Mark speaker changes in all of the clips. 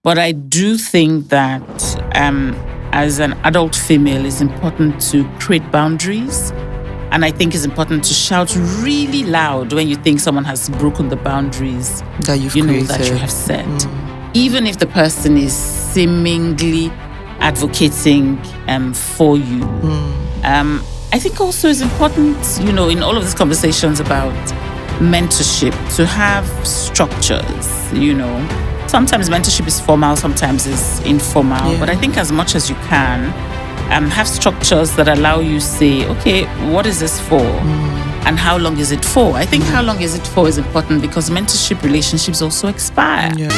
Speaker 1: But I do think that as an adult female, it's important to create boundaries. And I think it's important to shout really loud when you think someone has broken the boundaries
Speaker 2: that you've
Speaker 1: that you have set. Even if the person is seemingly advocating for you. I think also it's important, in all of these conversations about mentorship to have structures, Sometimes mentorship is formal, sometimes it's informal. Yeah. But I think as much as you can, have structures that allow you to say, okay, what is this for? And how long is it for? I think how long is it for is important because mentorship relationships also expire.
Speaker 2: Yeah.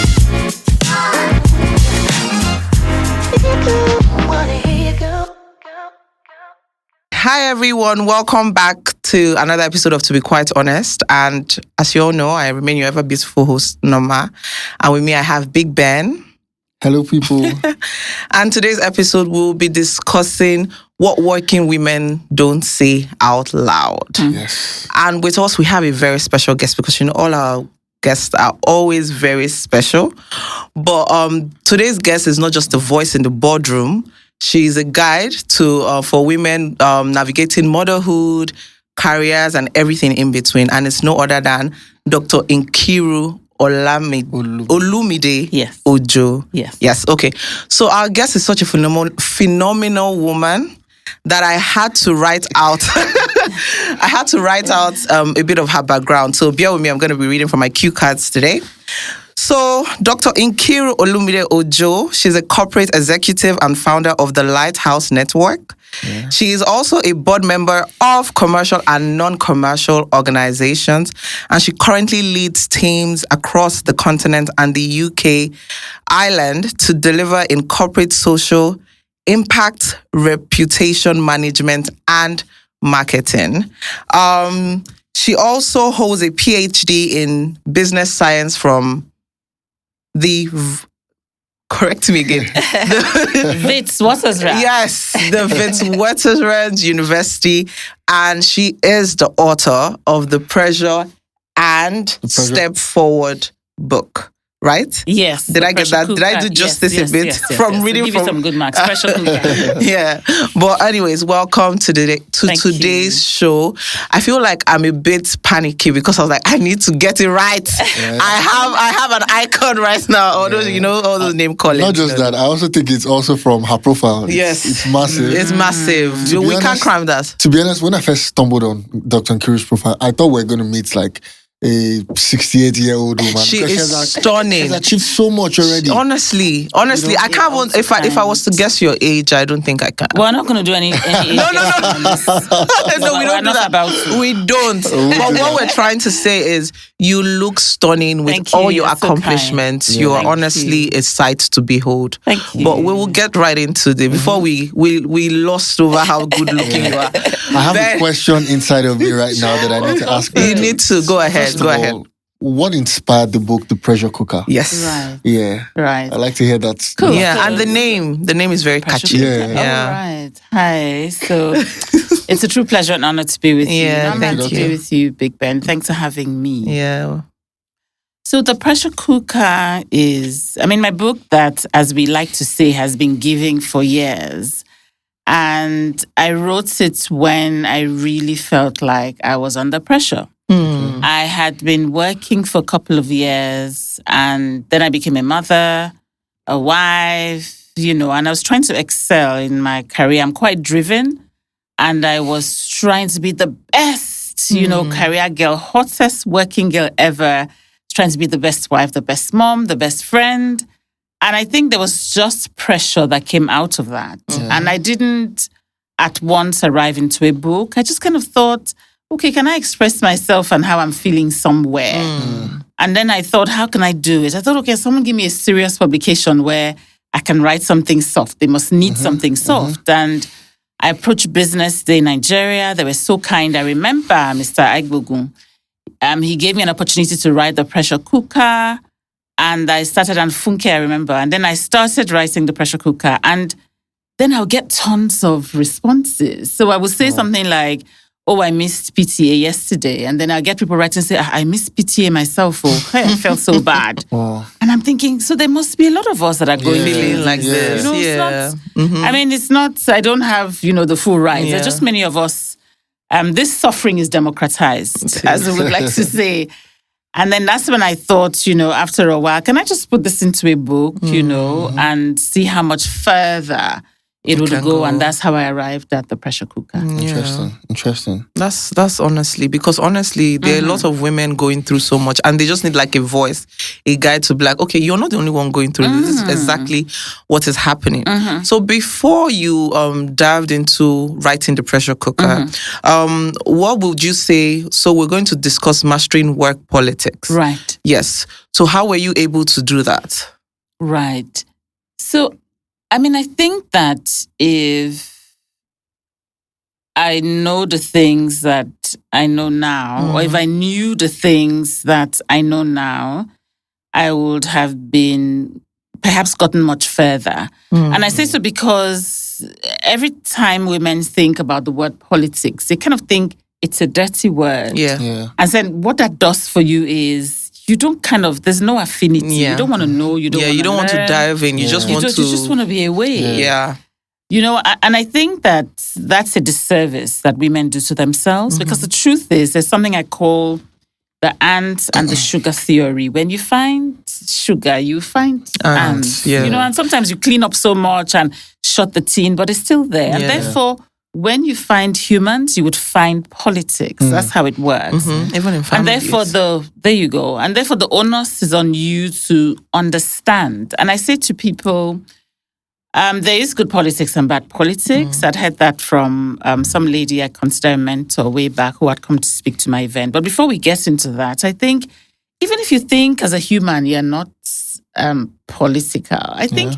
Speaker 2: Hi everyone, welcome back to another episode of To Be Quite Honest. And as you all know, I remain your ever beautiful host, Norma. And with me, I have Big Ben.
Speaker 3: Hello, people.
Speaker 2: And today's episode, we'll be discussing what working women don't say out loud.
Speaker 3: Yes.
Speaker 2: And with us, we have a very special guest because, all our guests are always very special. But today's guest is not just a voice in the boardroom. She's a guide for women navigating motherhood, careers, and everything in between. And it's no other than Dr. Nkiru Olumide
Speaker 1: yes.
Speaker 2: Ojo.
Speaker 1: Yes.
Speaker 2: Yes. Okay. So our guest is such a phenomenal woman that I had to write out. I had to write out a bit of her background. So bear with me. I'm going to be reading from my cue cards today. So, Dr. Nkiru Olumide Ojo, she's a corporate executive and founder of the Lighthouse Network. Yeah. She is also a board member of commercial and non-commercial organizations, and she currently leads teams across the continent and the UK, Ireland to deliver in corporate social impact, reputation management, and marketing. She also holds a PhD in business science from correct me again.
Speaker 1: Witwatersrand.
Speaker 2: Yes, the Witwatersrand University. And she is the author of the Pressure and Step Forward book. Right?
Speaker 1: Yes.
Speaker 2: Did I get that? Did I do justice a bit from reading
Speaker 1: give
Speaker 2: from?
Speaker 1: You some good marks. Pressure cooker.
Speaker 2: Yeah. But anyways, welcome to today's show. I feel like I'm a bit panicky because I was like, I need to get it right. Yeah. I have an icon right now. All those, all those name callings.
Speaker 3: Not just that. I also think it's also from her profile.
Speaker 2: It's
Speaker 3: massive.
Speaker 2: It's massive. We can't crime that.
Speaker 3: To be honest, when I first stumbled on Dr. Nkiru's profile, I thought we were going to meet like a 68-year-old woman.
Speaker 2: She is stunning.
Speaker 3: She's achieved so much already.
Speaker 2: Honestly, I can't. If I was to guess your age, I don't think I can.
Speaker 1: We're not going to do any
Speaker 2: No, we don't do that. We don't. But what we're trying to say is, you look stunning with all your accomplishments. You are honestly a sight to behold.
Speaker 1: Thank you.
Speaker 2: But we will get right into it. Before we lost over how good looking you are.
Speaker 3: I have a question inside of me right now that I need to ask you.
Speaker 2: You need to go ahead.
Speaker 3: Go ahead. What inspired the book, The Pressure Cooker?
Speaker 2: Yes.
Speaker 1: Right.
Speaker 3: Yeah.
Speaker 1: Right.
Speaker 3: I like to hear that.
Speaker 1: Cool.
Speaker 2: Yeah, and the name is very catchy.
Speaker 3: Yeah.
Speaker 1: All right. Hi. So it's a true pleasure and honor to be with you.
Speaker 2: Yeah, thank you.
Speaker 1: To be with you, Big Ben. Thanks for having me.
Speaker 2: Yeah.
Speaker 1: So The Pressure Cooker is, my book that, as we like to say, has been giving for years. And I wrote it when I really felt like I was under pressure. I had been working for a couple of years, and then I became a mother, a wife, and I was trying to excel in my career. I'm quite driven, and I was trying to be the best, career girl, hottest working girl ever, trying to be the best wife, the best mom, the best friend. And I think there was just pressure that came out of that. And I didn't at once arrive into a book. I just kind of thought, okay, can I express myself and how I'm feeling somewhere? And then I thought, how can I do it? I thought, okay, someone give me a serious publication where I can write something soft. They must need something soft. And I approached Business Day Nigeria. They were so kind. I remember Mr. Aigbogun. He gave me an opportunity to write The Pressure Cooker. And I started on Funke, I remember. And then I started writing The Pressure Cooker. And then I'll get tons of responses. So I would say something like, oh, I missed PTA yesterday. And then I get people writing and say, I missed PTA myself. Oh, hey, I felt so bad.
Speaker 3: Wow.
Speaker 1: And I'm thinking, so there must be a lot of us that are going
Speaker 3: Yeah.
Speaker 1: through
Speaker 2: Feeling like
Speaker 3: Yeah.
Speaker 2: this.
Speaker 1: You know,
Speaker 2: yeah.
Speaker 1: it's not, I mean, it's not, I don't have, the full rights.
Speaker 2: Yeah.
Speaker 1: There's just many of us. This suffering is democratized, as we would like to say. And then that's when I thought, after a while, can I just put this into a book, and see how much further it would
Speaker 2: can
Speaker 1: go?
Speaker 2: go.
Speaker 1: And that's how I arrived at the pressure cooker.
Speaker 3: Interesting.
Speaker 2: That's honestly, because honestly, there are a lot of women going through so much and they just need like a voice, a guide to be like, okay, you're not the only one going through this. This is exactly what is happening. So before you dived into writing the pressure cooker, what would you say? So we're going to discuss mastering work politics.
Speaker 1: Right.
Speaker 2: Yes. So how were you able to do that?
Speaker 1: Right. So, I mean, I think that if I know the things that I know now, or if I knew the things that I know now, I would have been perhaps gotten much further. And I say so because every time women think about the word politics, they kind of think it's a dirty word.
Speaker 3: Yeah.
Speaker 1: And then what that does for you is you don't there's no affinity.
Speaker 2: Yeah.
Speaker 1: You don't want to know. You don't
Speaker 2: You don't want to
Speaker 1: learn.
Speaker 2: dive in. You just
Speaker 1: You
Speaker 2: want to.
Speaker 1: you just want to be away.
Speaker 2: Yeah.
Speaker 1: And I think that that's a disservice that women do to themselves because the truth is there's something I call the ant and the sugar theory. When you find sugar, you find ants.
Speaker 2: yeah.
Speaker 1: And sometimes you clean up so much and shut the tin, but it's still there. And
Speaker 2: Yeah.
Speaker 1: therefore, when you find humans, you would find politics. That's how it works.
Speaker 2: Even in
Speaker 1: And
Speaker 2: families.
Speaker 1: therefore, there you go. And therefore, the onus is on you to understand. And I say to people, there is good politics and bad politics. I'd heard that from some lady I consider a mentor way back who had come to speak to my event. But before we get into that, I think even if you think as a human you're not political, I think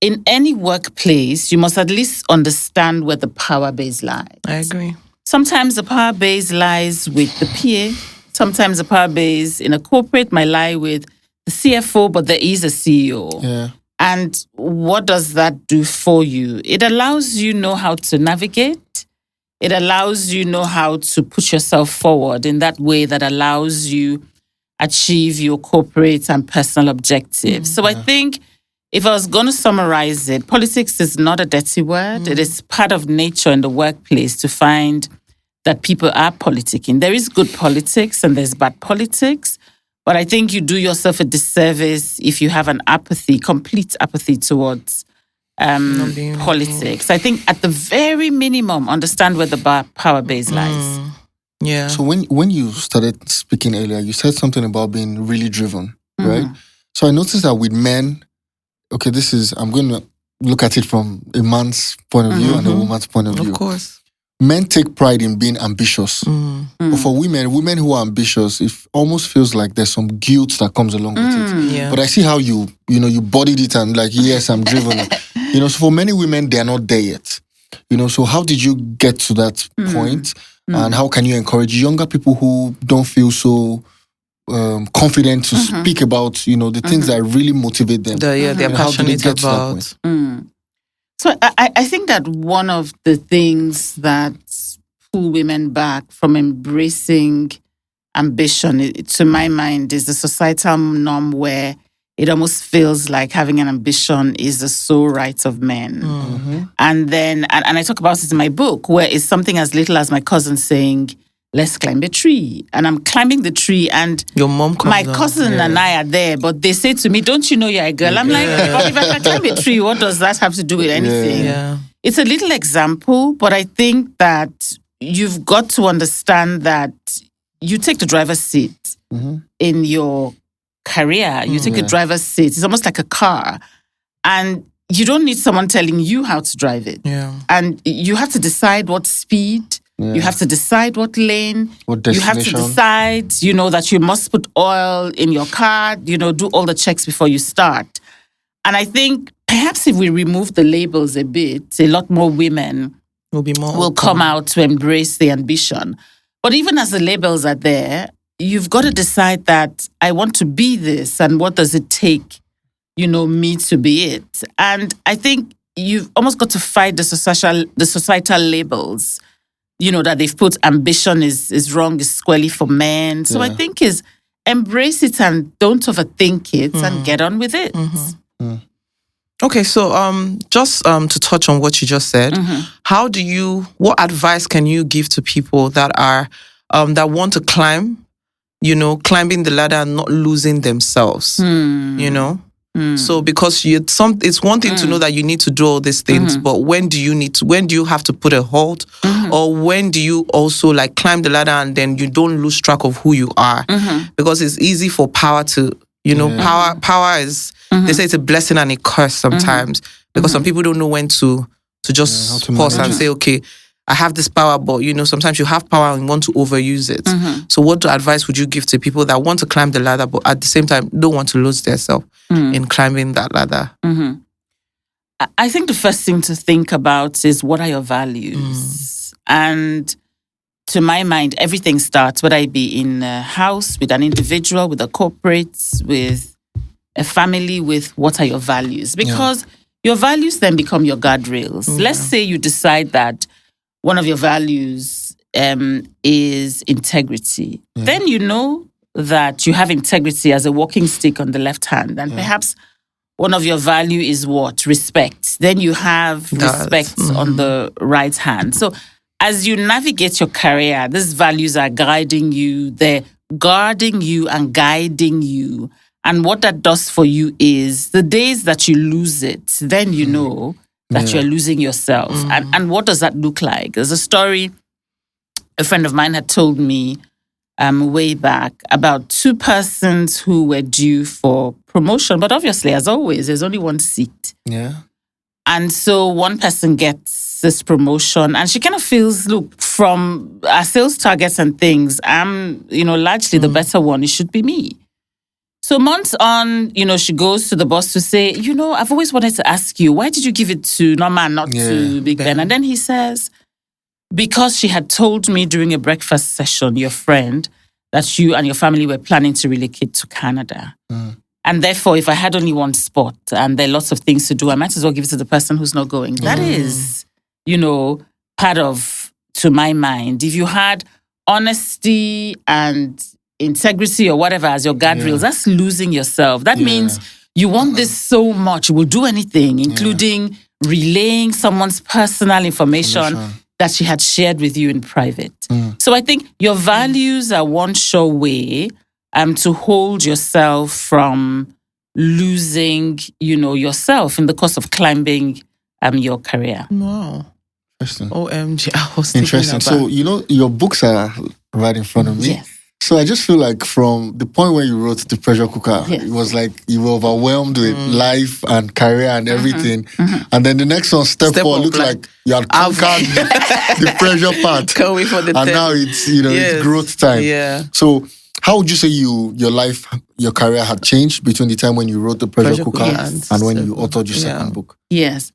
Speaker 1: in any workplace, you must at least understand where the power base lies.
Speaker 2: I agree.
Speaker 1: Sometimes the power base lies with the PA. Sometimes the power base in a corporate might lie with the CFO, but there is a CEO.
Speaker 3: Yeah.
Speaker 1: And what does that do for you? It allows you know how to navigate. It allows you know how to put yourself forward in that way that allows you achieve your corporate and personal objectives. So I think if I was going to summarize it, politics is not a dirty word. It is part of nature in the workplace to find that people are politicking. There is good politics and there's bad politics. But I think you do yourself a disservice if you have an apathy, complete apathy towards politics. I think at the very minimum, understand where the power base lies.
Speaker 2: Yeah.
Speaker 3: So when you started speaking earlier, you said something about being really driven, right? So I noticed that with men, okay, I'm going to look at it from a man's point of view and a woman's point of view.
Speaker 2: Of course.
Speaker 3: Men take pride in being ambitious. But for women who are ambitious, it almost feels like there's some guilt that comes along with it.
Speaker 2: Yeah.
Speaker 3: But I see how you bodied it and like, yes, I'm driven. So for many women, they're not there yet. So how did you get to that point? And how can you encourage younger people who don't feel so confident to speak about, the things that really motivate them?
Speaker 2: They're
Speaker 3: How do they
Speaker 2: passionate
Speaker 3: get to that
Speaker 2: about.
Speaker 3: point?
Speaker 1: So I think that one of the things that pull women back from embracing ambition, to my mind, is the societal norm where it almost feels like having an ambition is the sole right of men. And then, and I talk about it in my book, where it's something as little as my cousin saying, let's climb a tree. And I'm climbing the tree and
Speaker 2: Your mom comes
Speaker 1: my
Speaker 2: down.
Speaker 1: cousin and I are there, but they say to me, don't you know you're a girl? I'm like, but if I can climb a tree, what does that have to do with anything?
Speaker 2: Yeah.
Speaker 1: It's a little example, but I think that you've got to understand that you take the driver's seat in your career. You take the driver's seat. It's almost like a car. And you don't need someone telling you how to drive it.
Speaker 2: Yeah.
Speaker 1: And you have to decide what speed. You have to decide what lane.
Speaker 3: What
Speaker 1: You have to
Speaker 3: destination?
Speaker 1: decide, that you must put oil in your car, do all the checks before you start. And I think perhaps if we remove the labels a bit, a lot more women
Speaker 2: Will be more.
Speaker 1: will come out to embrace the ambition. But even as the labels are there, you've got to decide that I want to be this, and what does it take, me to be it. And I think you've almost got to fight the societal labels that they've put ambition is wrong, is squarely for men. So I think is embrace it and don't overthink it and get on with it.
Speaker 2: Okay, so just to touch on what you just said, what advice can you give to people that are that want to climb, climbing the ladder and not losing themselves, So because it's one thing to know that you need to do all these things, but when do you have to put a halt, or when do you also like climb the ladder and then you don't lose track of who you are, because it's easy for power to, power is, they say it's a blessing and a curse sometimes, because some people don't know when to just pause and say, okay, I have this power, but sometimes you have power and want to overuse it. So what advice would you give to people that want to climb the ladder, but at the same time don't want to lose themselves in climbing that ladder?
Speaker 1: I think the first thing to think about is, what are your values? And to my mind, everything starts, whether it be in a house, with an individual, with a corporate, with a family, with what are your values? Because your values then become your guardrails. Let's say you decide that one of your values is integrity. Then you know that you have integrity as a walking stick on the left hand. And perhaps one of your value is what? Respect. Then you have respect on the right hand. So as you navigate your career, these values are guiding you. They're guarding you and guiding you. And what that does for you is, the days that you lose it, then you know that you're losing yourself. And what does that look like? There's a story a friend of mine had told me way back about two persons who were due for promotion. But obviously, as always, there's only one seat.
Speaker 3: Yeah.
Speaker 1: And so one person gets this promotion and she kind of feels, look, from our sales targets and things, I'm, largely the better one. It should be me. So months on, she goes to the boss to say, I've always wanted to ask you, why did you give it to Norma and not to Big Ben? And then he says, because she had told me during a breakfast session, your friend, that you and your family were planning to relocate to Canada. And therefore, if I had only one spot and there are lots of things to do, I might as well give it to the person who's not going. That is, part of, to my mind, if you had honesty and integrity or whatever as your guardrails, that's losing yourself. That means you want this so much, you will do anything, including relaying someone's personal information that she had shared with you in private. So I think your values are one sure way to hold yourself from losing, yourself in the course of climbing your career.
Speaker 2: Wow.
Speaker 3: Interesting.
Speaker 2: OMG, I was
Speaker 3: Interesting. So, your books are right in front of me.
Speaker 1: Yes.
Speaker 3: So I just feel like from the point where you wrote The Pressure Cooker, it was like you were overwhelmed with life and career and everything. And then the next one, Step 4, looked like you had conquered the pressure part.
Speaker 2: Can't wait for the
Speaker 3: And now it's, it's growth time.
Speaker 2: Yeah.
Speaker 3: So how would you say your life, your career had changed between the time when you wrote The Pressure Cooker and when you authored your second book?
Speaker 1: Yes.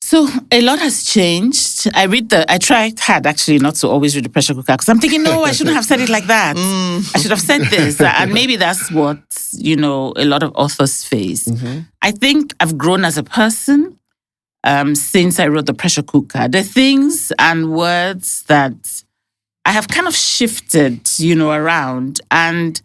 Speaker 1: So a lot has changed. I tried hard actually not to always read The Pressure Cooker because I'm thinking, no, I shouldn't have said it like that. I should have said this. And maybe that's what, a lot of authors face. I think I've grown as a person since I wrote The Pressure Cooker. The things and words that I have kind of shifted, around. And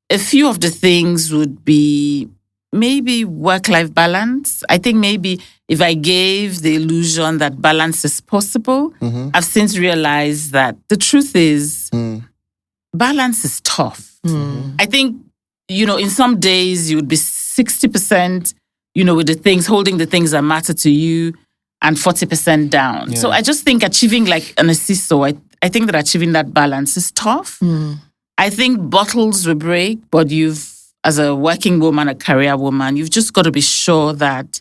Speaker 1: a few of the things would be maybe work-life balance. I think maybe if I gave the illusion that balance is possible, I've since realized that the truth is balance is tough. I think, in some days you would be 60%, with the things, holding the things that matter to you and 40% down. Yeah. So I just think achieving like on a seesaw, I think that achieving that balance is tough. I think bottles will break, but as a working woman, a career woman, you've just got to be sure that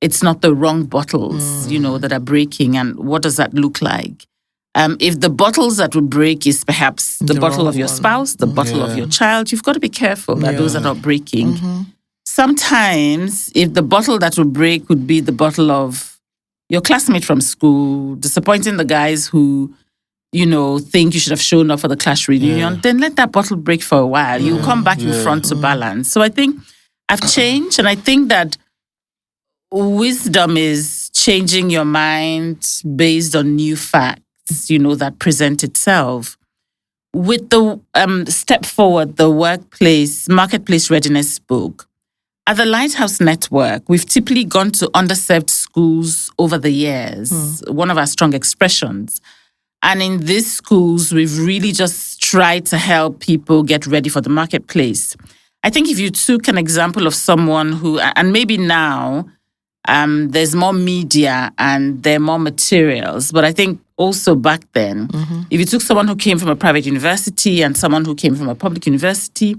Speaker 1: it's not the wrong bottles, that are breaking. And what does that look like? If the bottles that would break is perhaps the bottle of your spouse, the bottle of your child, you've got to be careful that those are not breaking. Sometimes, if the bottle that would break would be the bottle of your classmate from school, disappointing the guys who, think you should have shown up for the class reunion, then let that bottle break for a while. You'll come back in front to balance. So I think I've changed, and I think that wisdom is changing your mind based on new facts. needs, that present itself. With the Step Forward, the marketplace readiness book, at the Lighthouse Network, we've typically gone to underserved schools over the years, one of our strong expressions. And in these schools, we've really just tried to help people get ready for the marketplace. I think if you took an example of someone who, and maybe now there's more media and there are more materials, but I think also back then, if you took someone who came from a private university and someone who came from a public university,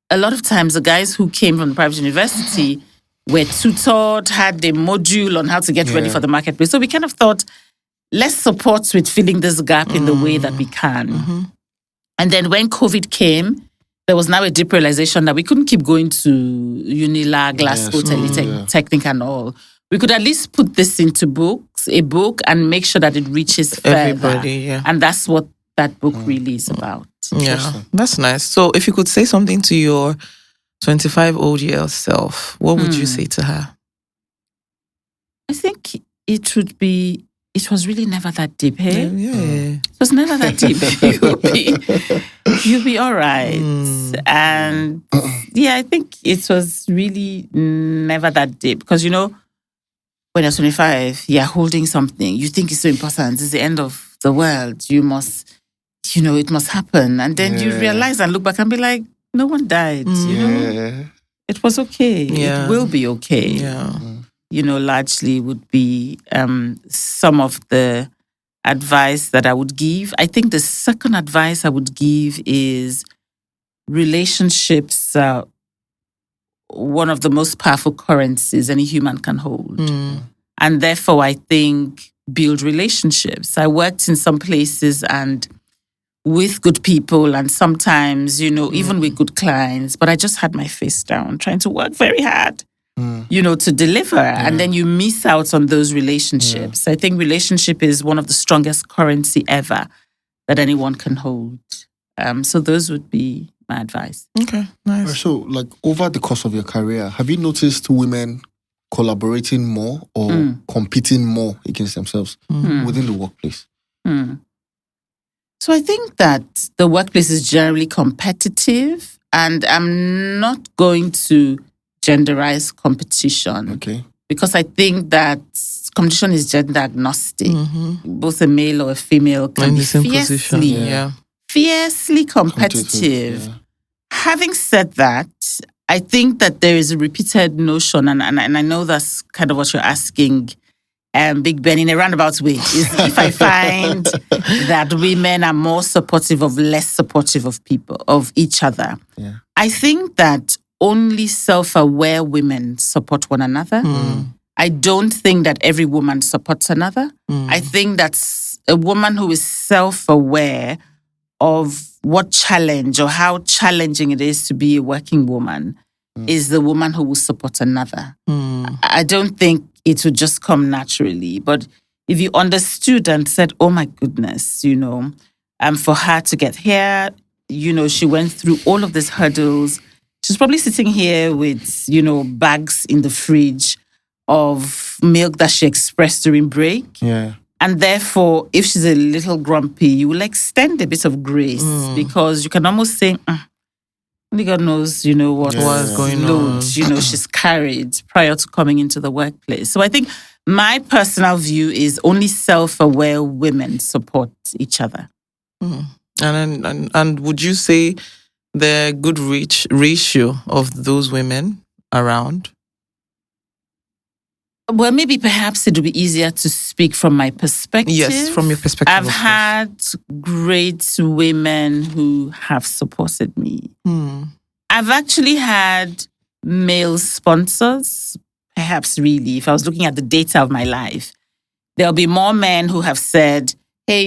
Speaker 1: a lot of times the guys who came from the private university were tutored, had a module on how to get ready for the marketplace. So we kind of thought, let's support with filling this gap in the way that we can. And then when COVID came, there was now a deep realization that we couldn't keep going to Unilag, Glasgow, Technic and all. We could at least put this into a book, and make sure that it reaches further.
Speaker 2: Everybody, yeah.
Speaker 1: And that's what that book really is about.
Speaker 2: Yeah, that's nice. So if you could say something to your 25-year-old self, what would you say to her?
Speaker 1: I think it was really never that deep, hey?
Speaker 2: Yeah.
Speaker 1: It was never that deep. You'll be all right. And I think it was really never that deep. Because, when you're 25, you're holding something. You think it's so important. It's the end of the world. You must, it must happen. And then you realize and look back and be like, no one died, It was okay.
Speaker 2: Yeah.
Speaker 1: It will be okay.
Speaker 2: Yeah.
Speaker 1: Largely would be some of the advice that I would give. I think the second advice I would give is relationships are one of the most powerful currencies any human can hold. And therefore, I think build relationships. I worked in some places and with good people and sometimes, even with good clients, but I just had my face down, trying to work very hard. To deliver. And then you miss out on those relationships. I think relationship is one of the strongest currency ever that anyone can hold. So those would be my advice.
Speaker 2: Okay, nice.
Speaker 3: So, over the course of your career, have you noticed women collaborating more or competing more against themselves within the workplace?
Speaker 1: So I think that the workplace is generally competitive, and I'm not going to genderize competition.
Speaker 3: Okay.
Speaker 1: Because I think that competition is gender agnostic. Both a male or a female can be fiercely competitive. Having said that, I think that there is a repeated notion, and I know that's kind of what you're asking, Big Ben, in a roundabout way, is if I find that women are more supportive of less supportive of people, of each other.
Speaker 3: Yeah.
Speaker 1: I think that only self-aware women support one another. I don't think that every woman supports another. I think that's a woman who is self-aware of what challenge or how challenging it is to be a working woman is the woman who will support another. I don't think it would just come naturally. But if you understood and said, oh my goodness, for her to get here, she went through all of these hurdles. She's probably sitting here with, bags in the fridge of milk that she expressed during break.
Speaker 3: Yeah.
Speaker 1: And therefore, if she's a little grumpy, you will extend a bit of grace because you can almost say, only God knows, what's
Speaker 2: going
Speaker 1: load,
Speaker 2: on.
Speaker 1: She's carried prior to coming into the workplace. So I think my personal view is only self-aware women support each other.
Speaker 2: And would you say the good ratio of those women around?
Speaker 1: Well, maybe perhaps it would be easier to speak from my perspective.
Speaker 2: Yes, from your perspective.
Speaker 1: I've had great women who have supported me. I've actually had male sponsors, perhaps really, if I was looking at the data of my life, there'll be more men who have said, hey,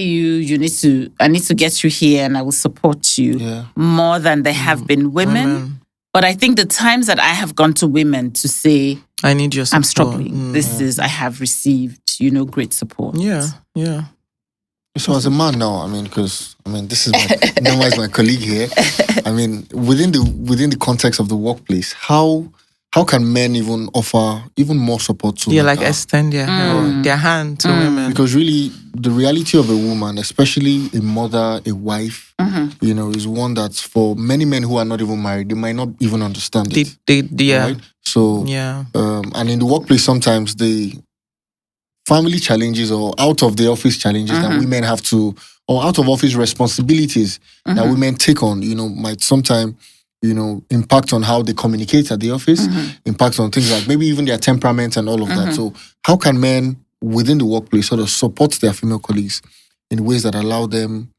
Speaker 1: I need to get you here and I will support you more than there have been women. But I think the times that I have gone to women to say,
Speaker 2: I need your support.
Speaker 1: I'm struggling. I have received, great support.
Speaker 2: Yeah.
Speaker 3: So as a man now, this is Noma is my colleague here. Within the context of the workplace, how how can men even offer even more support to
Speaker 2: extend their hand to women.
Speaker 3: because really the reality of a woman, especially a mother, a wife, is one that for many men who are not even married, they might not even understand it. Right? So and in the workplace sometimes the family challenges or out of the office challenges that women have to, or out of office responsibilities that women take on, might sometimes impact on how they communicate at the office, impact on things like maybe even their temperament and all of that. So how can men within the workplace sort of support their female colleagues in ways that allow them,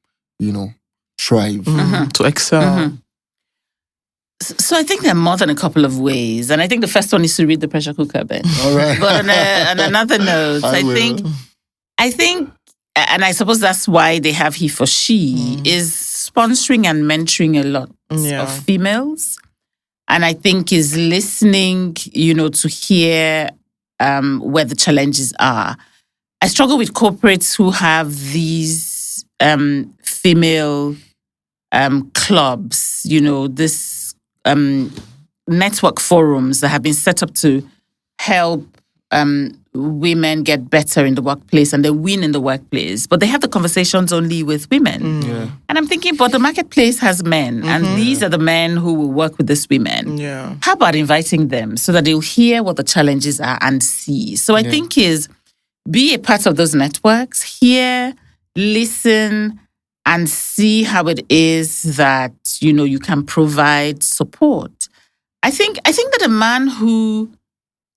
Speaker 3: thrive?
Speaker 2: To excel.
Speaker 1: So I think there are more than a couple of ways. And I think the first one is to read the pressure cooker bit.
Speaker 3: All right.
Speaker 1: But on another note, I think, and I suppose that's why they have he for she, is sponsoring and mentoring a lot of females. And I think is listening, to hear where the challenges are. I struggle with corporates who have these female clubs, this network forums that have been set up to help women get better in the workplace and they win in the workplace, but they have the conversations only with women. And I'm thinking, but the marketplace has men, and these are the men who will work with these women. How about inviting them so that they'll hear what the challenges are and see? So I think is be a part of those networks, hear, listen, and see how it is that, you can provide support. I think that a man who,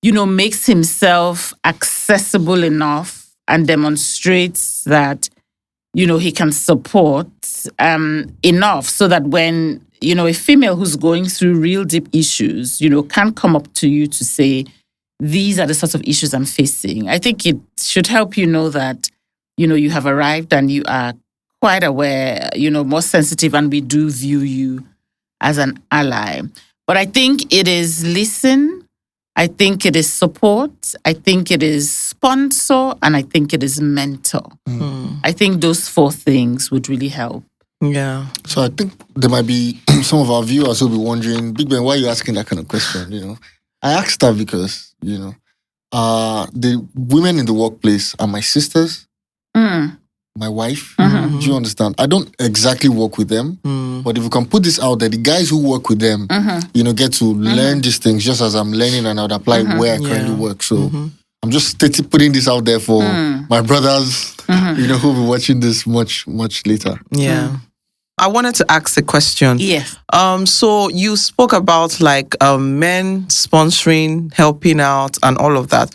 Speaker 1: makes himself accessible enough and demonstrates that, he can support enough so that when, a female who's going through real deep issues, can come up to you to say, these are the sorts of issues I'm facing. I think it should help you know that, you have arrived and you are quite aware, more sensitive, and we do view you as an ally. But I think it is listen, I think it is support, I think it is sponsor, and I think it is mentor. I think those four things would really help.
Speaker 2: Yeah.
Speaker 3: So I think there might be some of our viewers who will be wondering, Big Ben, why are you asking that kind of question? I asked that because, the women in the workplace are my sisters. My wife. Do you understand? I don't exactly work with them, but if we can put this out there, the guys who work with them, get to learn these things just as I'm learning, and I would apply where I currently work. So I'm just putting this out there for my brothers, who will be watching this much, much later.
Speaker 2: Yeah. I wanted to ask a question.
Speaker 1: Yes.
Speaker 2: So you spoke about men sponsoring, helping out, and all of that.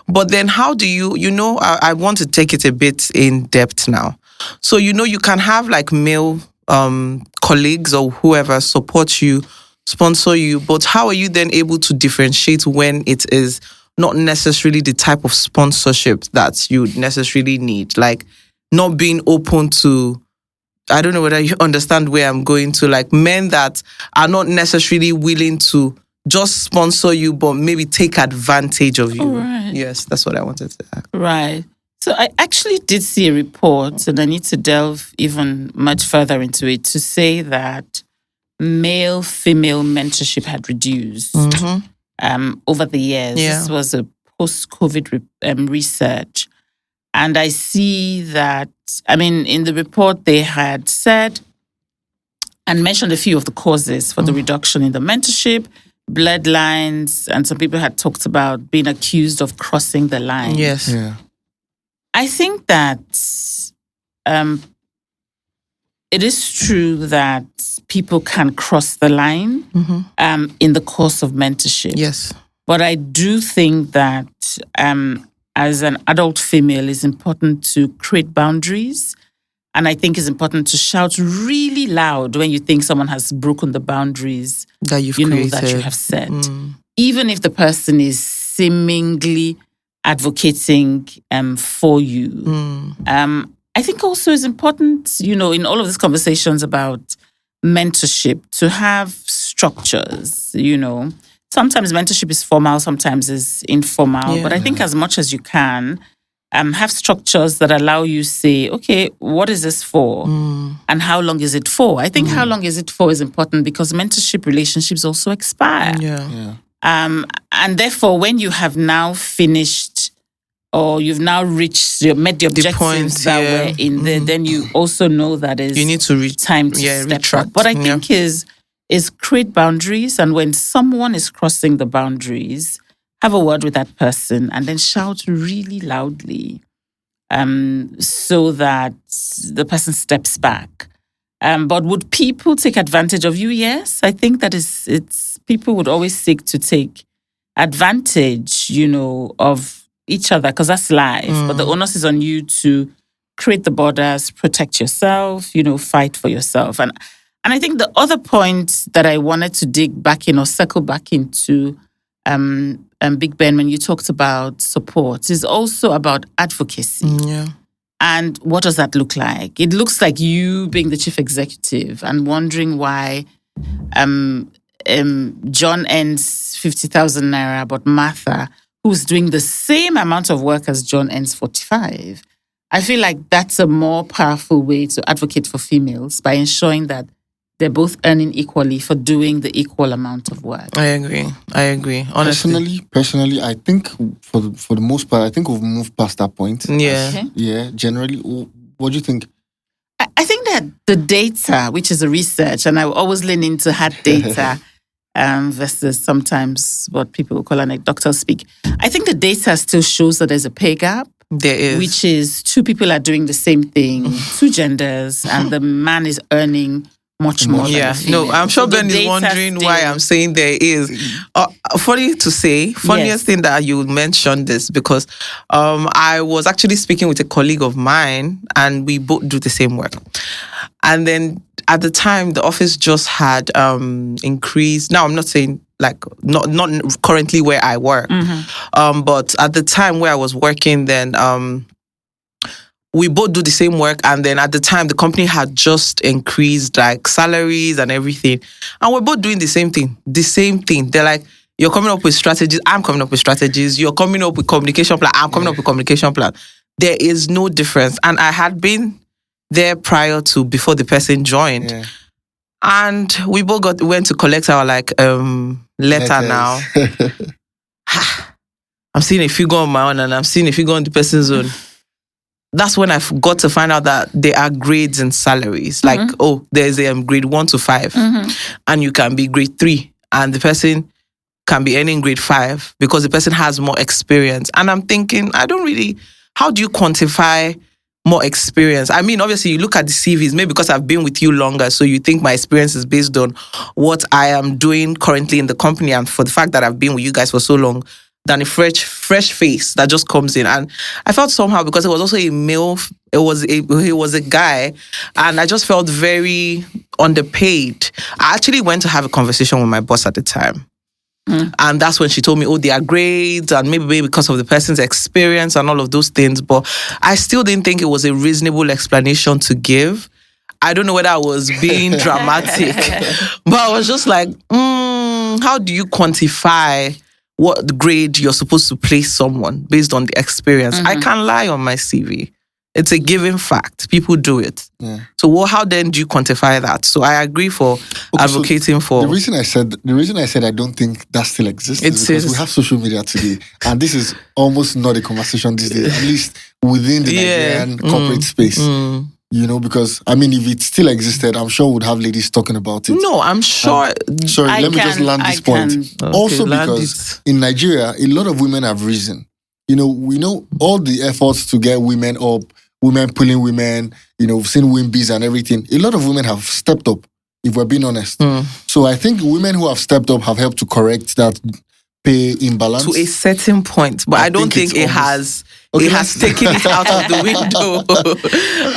Speaker 2: But then how do you, I want to take it a bit in depth now. So, you can have male colleagues or whoever support you, sponsor you, but how are you then able to differentiate when it is not necessarily the type of sponsorship that you necessarily need? Not being open to, I don't know whether you understand where I'm going to, men that are not necessarily willing to just sponsor you, but maybe take advantage of you.
Speaker 1: Right.
Speaker 2: Yes, that's what I wanted to ask.
Speaker 1: Right. So I actually did see a report, and I need to delve even much further into it, to say that male-female mentorship had reduced over the years.
Speaker 2: Yeah.
Speaker 1: This was a post-COVID research. And I see that, in the report they had said and mentioned a few of the causes for the reduction in the mentorship, bloodlines, and some people had talked about being accused of crossing the line.
Speaker 2: Yes.
Speaker 3: Yeah.
Speaker 1: I think that it is true that people can cross the line in the course of mentorship.
Speaker 2: Yes.
Speaker 1: But I do think that as an adult female, it's important to create boundaries. And I think it's important to shout really loud when you think someone has broken the boundaries
Speaker 2: that you've
Speaker 1: that you have set. Even if the person is seemingly advocating for you. I think also it's important, in all of these conversations about mentorship, to have structures, Sometimes mentorship is formal, sometimes is informal.
Speaker 2: Yeah.
Speaker 1: But I think as much as you can, have structures that allow you say, okay, what is this for? And how long is it for? I think how long is it for is important because mentorship relationships also expire.
Speaker 2: Yeah.
Speaker 1: And therefore, when you have now finished or you've now met the objectives
Speaker 2: point,
Speaker 1: that were in there, then you also know that is
Speaker 2: You need to
Speaker 1: time to step
Speaker 2: retract.
Speaker 1: up. What I think is create boundaries, and when someone is crossing the boundaries, have a word with that person and then shout really loudly, so that the person steps back. But would people take advantage of you? Yes, I think that it's people would always seek to take advantage, of each other because that's life. But the onus is on you to create the borders, protect yourself, fight for yourself. And I think the other point that I wanted to dig back in or circle back into, Big Ben, when you talked about support, is also about advocacy.
Speaker 2: Yeah.
Speaker 1: And what does that look like? It looks like you being the chief executive and wondering why John earns 50,000 naira, but Martha, who's doing the same amount of work as John, earns 45. I feel like that's a more powerful way to advocate for females by ensuring that they're both earning equally for doing the equal amount of work.
Speaker 2: I agree. Honestly.
Speaker 3: Personally, I think for the most part, I think we've moved past that point.
Speaker 2: Yeah.
Speaker 1: Okay.
Speaker 3: Yeah, generally. What do you think?
Speaker 1: I think that the data, which is a research, and I always lean into hard data versus sometimes what people call anecdotal speak. I think the data still shows that there's a pay gap.
Speaker 2: There is.
Speaker 1: Which is two people are doing the same thing, two genders, and the man is earning much more.
Speaker 2: Yeah,
Speaker 1: than the female.
Speaker 2: no, I'm sure
Speaker 1: So the
Speaker 2: Ben is
Speaker 1: data
Speaker 2: wondering
Speaker 1: still-
Speaker 2: why I'm saying there is. Funniest
Speaker 1: Yes.
Speaker 2: thing that you mentioned this because I was actually speaking with a colleague of mine and we both do the same work. And then at the time, the office just had increased. Now, I'm not saying like not currently where I work, but at the time where I was working, then we both do the same work, and then at the time the company had just increased like salaries and everything, and we're both doing the same thing. They're like, you're coming up with strategies, I'm coming up with strategies, you're coming up with communication plan, I'm coming up with communication plan. There is no difference. And I had been there before the person joined.
Speaker 3: Yeah.
Speaker 2: And we both went to collect our letter now. I'm seeing a figure on my own and I'm seeing a figure on the person's own. That's when I got to find out that there are grades and salaries. Like, there's a grade 1 to 5. And you can be grade 3. And the person can be earning grade 5 because the person has more experience. And I'm thinking, how do you quantify more experience? I mean, obviously, you look at the CVs, maybe because I've been with you longer, so you think my experience is based on what I am doing currently in the company and for the fact that I've been with you guys for so long, than a fresh face that just comes in. And I felt somehow because it was also a male, he was a guy, and I just felt very underpaid. I actually went to have a conversation with my boss at the time. And that's when she told me, there are grades and maybe because of the person's experience and all of those things. But I still didn't think it was a reasonable explanation to give. I don't know whether I was being dramatic, but I was just like, how do you quantify what grade you're supposed to place someone based on the experience? I can't lie on my CV. It's a given fact. People do it.
Speaker 3: Yeah.
Speaker 2: So how then do you quantify that? So I agree for advocating for...
Speaker 3: The reason I said I don't think that still exists is because we have social media today. And this is almost not a conversation these days, at least within the Nigerian corporate space. Because, I mean, if it still existed, I'm sure we'd have ladies talking about it.
Speaker 2: No, I'm sure...
Speaker 3: Sorry, let me just land this point. Also because in Nigeria, a lot of women have risen. We know all the efforts to get women up, women pulling women, we've seen WIMBYs and everything. A lot of women have stepped up, if we're being honest. So I think women who have stepped up have helped to correct that pay imbalance.
Speaker 2: To a certain point, but I don't think it has... it has taken it out of the window.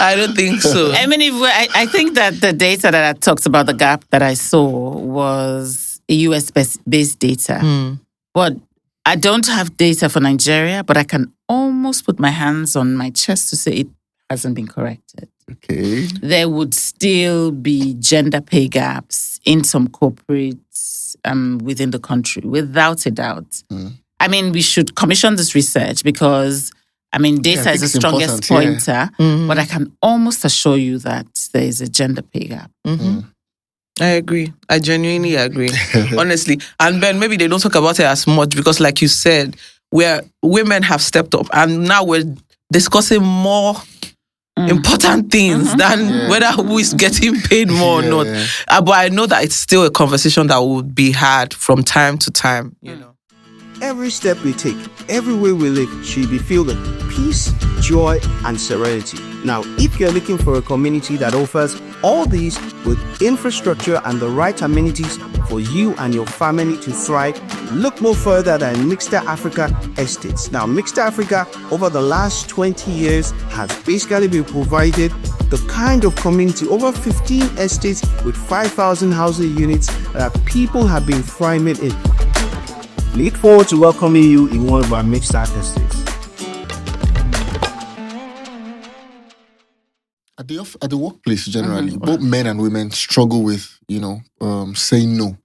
Speaker 2: I don't think so.
Speaker 1: I mean, I think that the data that I talked about, the gap that I saw was a US-based data. But I don't have data for Nigeria, but I can almost put my hands on my chest to say it hasn't been corrected.
Speaker 3: Okay.
Speaker 1: There would still be gender pay gaps in some corporates within the country, without a doubt. I mean, we should commission this research because, I mean, data is the strongest pointer, but I can almost assure you that there is a gender pay gap.
Speaker 2: I agree. I genuinely agree. Honestly. And Ben, maybe they don't talk about it as much because, like you said, where women have stepped up and now we're discussing more important things than whether who is getting paid more or not. But I know that it's still a conversation that will be had from time to time, you know.
Speaker 4: Every step we take, every way we live should be filled with peace, joy, and serenity. Now, if you're looking for a community that offers all these with infrastructure and the right amenities for you and your family to thrive, look no further than Mixter Africa Estates. Now, Mixter Africa, over the last 20 years, has basically been provided the kind of community, over 15 estates with 5,000 housing units that people have been thriving in. Look forward to welcoming you in one of our mixed art estates.
Speaker 3: At the workplace, generally, both men and women struggle with, saying no.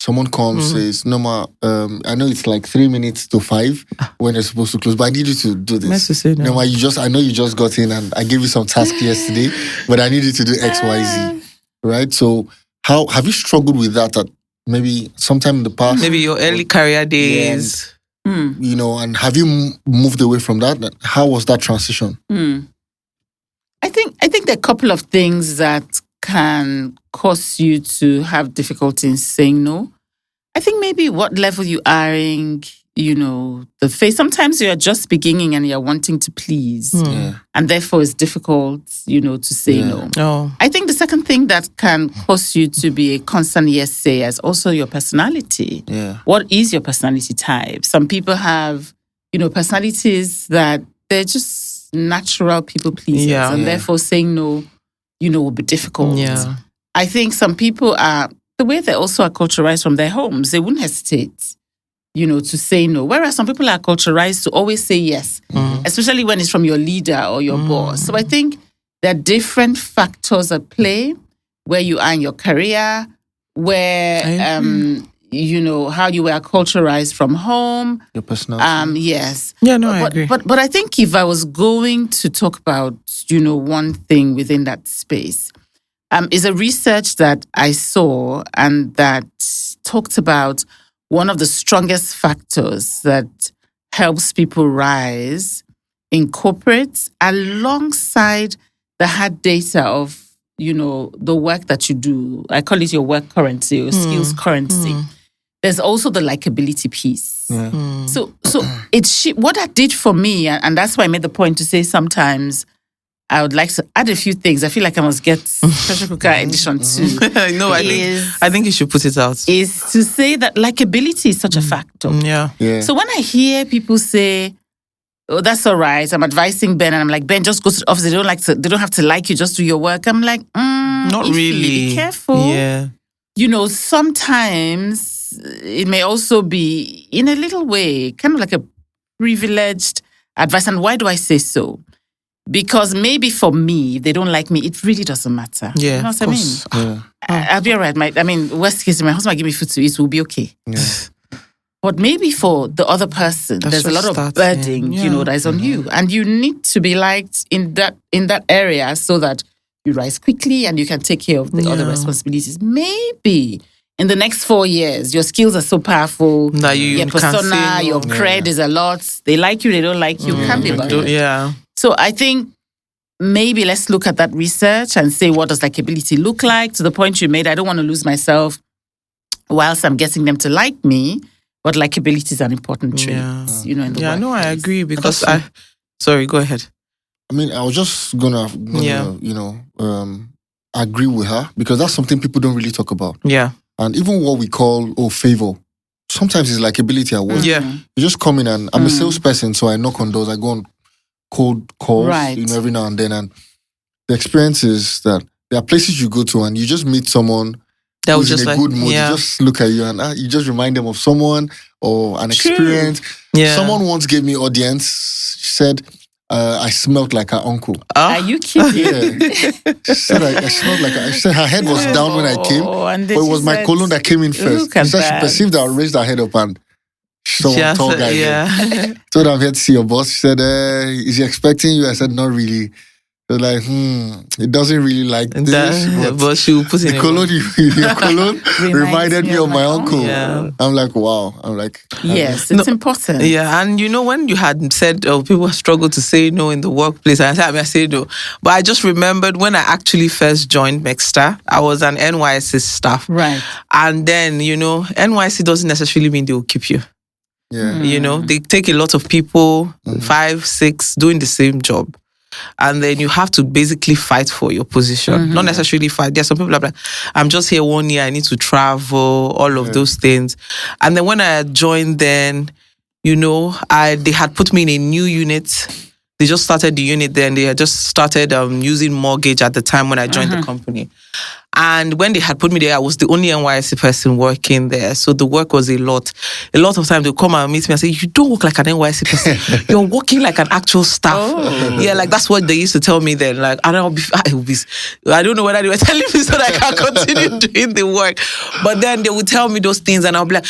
Speaker 3: Someone comes, says, "No, ma, I know it's like 3 minutes to 5 when they're supposed to close, but I need you to do this.
Speaker 2: Nice to say no.
Speaker 3: No, ma, I know you just got in and I gave you some task yesterday, but I need you to do X, Y, Z." Right? So, how have you struggled with that at maybe sometime in the past?
Speaker 2: Maybe your early career days.
Speaker 3: And have you moved away from that? How was that transition?
Speaker 1: I think there are a couple of things that can cause you to have difficulty in saying no. I think maybe what level you are in, the phase. Sometimes you're just beginning and you're wanting to please. And therefore it's difficult, to say no.
Speaker 2: Oh.
Speaker 1: I think the second thing that can cause you to be a constant yes sayer is also your personality.
Speaker 3: Yeah.
Speaker 1: What is your personality type? Some people have, personalities that they're just natural people pleasers. And therefore saying no, will be difficult.
Speaker 2: Yeah.
Speaker 1: I think some people are, the way they also are culturalized from their homes, they wouldn't hesitate, to say no. Whereas some people are culturalized to always say yes, especially when it's from your leader or your boss. So I think there are different factors at play where you are in your career, where, how you were culturalized from home.
Speaker 3: Your personality.
Speaker 1: Yes.
Speaker 2: Yeah, no, I agree.
Speaker 1: But I think if I was going to talk about, one thing within that space, is a research that I saw and that talked about one of the strongest factors that helps people rise in corporates alongside the hard data of, the work that you do. I call it your work currency or skills currency. There's also the likability piece.
Speaker 3: Yeah.
Speaker 1: So what that did for me, and that's why I made the point to say sometimes I would like to add a few things. I feel like I must get pressure cooker edition 2.
Speaker 2: No, I think you should put it out.
Speaker 1: Is to say that likability is such a factor.
Speaker 2: Yeah.
Speaker 1: So when I hear people say, "Oh, that's all right, I'm advising Ben," and I'm like, "Ben, just go to the office. They don't have to like you, just do your work." I'm like,
Speaker 2: not
Speaker 1: iffy.
Speaker 2: really.
Speaker 1: Be careful.
Speaker 2: Yeah.
Speaker 1: Sometimes it may also be in a little way, kind of like a privileged advice. And why do I say so? Because maybe for me, if they don't like me, it really doesn't matter.
Speaker 2: Yeah,
Speaker 1: you know what I mean?
Speaker 3: Yeah.
Speaker 1: I'll be all right. Worst case, my husband give me food to eat, we'll be okay.
Speaker 3: Yeah.
Speaker 1: But maybe for the other person, there's a lot of burden, that is on you. And you need to be liked in that area so that you rise quickly and you can take care of the other responsibilities. Maybe in the next 4 years, your skills are so powerful.
Speaker 2: That your
Speaker 1: persona, your cred is a lot. They like you, they don't like you. Can't be bothered.
Speaker 2: Yeah.
Speaker 1: So I think maybe let's look at that research and say, what does likability look like? To the point you made, I don't want to lose myself whilst I'm getting them to like me. But likability is an important trait, in the
Speaker 2: no, I
Speaker 1: workplace.
Speaker 2: agree because sorry, go ahead.
Speaker 3: I mean, I was just gonna agree with her because that's something people don't really talk about.
Speaker 2: Yeah.
Speaker 3: And even what we call favor, sometimes it's likability at work.
Speaker 2: Yeah.
Speaker 3: You just come in and I'm a salesperson, so I knock on doors, I go on cold calls, every now and then. And the experience is that there are places you go to and you just meet someone
Speaker 2: that was
Speaker 3: who's
Speaker 2: just
Speaker 3: in a
Speaker 2: like,
Speaker 3: good mood.
Speaker 2: yeah.
Speaker 3: You just look at you and you just remind them of someone or an experience.
Speaker 2: Yeah.
Speaker 3: Someone once gave me audience. She said, I smelled like her uncle.
Speaker 1: Are you kidding?
Speaker 3: Yeah. She said I smelled like her. She said her head was down when I came, but it was my colon that came in first. She said she perceived that I raised her head up and she saw a tall guy.
Speaker 2: Yeah.
Speaker 3: Told her I'm here to see your boss. She said, is he expecting you? I said, not really. It's like, it doesn't really like this.
Speaker 2: But she will put in
Speaker 3: The cologne, your cologne reminded me of my uncle.
Speaker 2: Yeah.
Speaker 3: I'm like, wow. I'm like,
Speaker 1: Yes, it's important.
Speaker 2: Yeah, and when you had said people struggle to say no in the workplace, and I say no, but I just remembered when I actually first joined Mexstar, I was an NYC staff,
Speaker 1: Right.
Speaker 2: and then NYC doesn't necessarily mean they will keep you.
Speaker 3: yeah.
Speaker 2: They take a lot of people, 5, 6, doing the same job. And then you have to basically fight for your position. Not necessarily fight. There's some people like, I'm just here 1 year, I need to travel, all of those things. And then when I joined then, they had put me in a new unit. They just started the unit then. They had just started using mortgage at the time when I joined the company. And when they had put me there, I was the only NYC person working there. So the work was a lot. A lot of times they'll come and meet me and say, you don't work like an NYC person. You're working like an actual staff. Oh. Yeah, like that's what they used to tell me then. Like, I don't know whether they were telling me so that I can continue doing the work. But then they would tell me those things and I'll be like,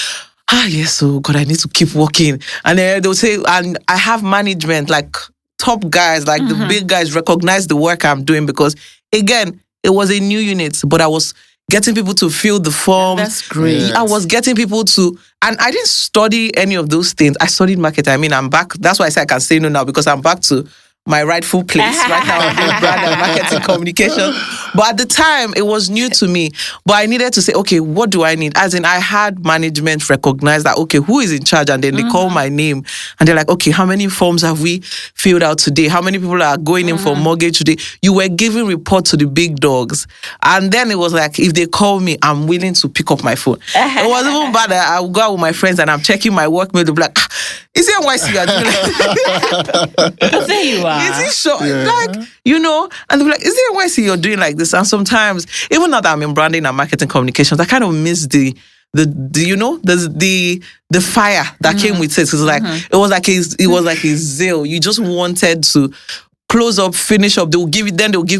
Speaker 2: yes, so God, I need to keep working. And then they'll say, and I have management, like top guys, like the big guys recognize the work I'm doing because, again, it was a new unit, but I was getting people to fill the forms.
Speaker 1: That's great.
Speaker 2: I was getting people to, and I didn't study any of those things. I studied marketing. I mean, I'm back. That's why I say I can say no now because I'm back to my rightful place right now. I'm doing brand and marketing communication. But at the time, it was new to me. But I needed to say, okay, what do I need? As in, I had management recognize that, okay, who is in charge? And then they call my name. And they're like, okay, how many forms have we filled out today? How many people are going in for mortgage today? You were giving report to the big dogs. And then it was like, if they call me, I'm willing to pick up my phone. It was even bad. I would go out with my friends and I'm checking my work mail. They'll be like, is it NYC you are doing like
Speaker 1: There you are.
Speaker 2: Is it sure? Like, and they'll be like, is it NYC you're doing like this? And sometimes, even now that I'm in branding and marketing communications, I kind of miss the fire that came with it. It was like a zeal. You just wanted to close up, finish up. They'll give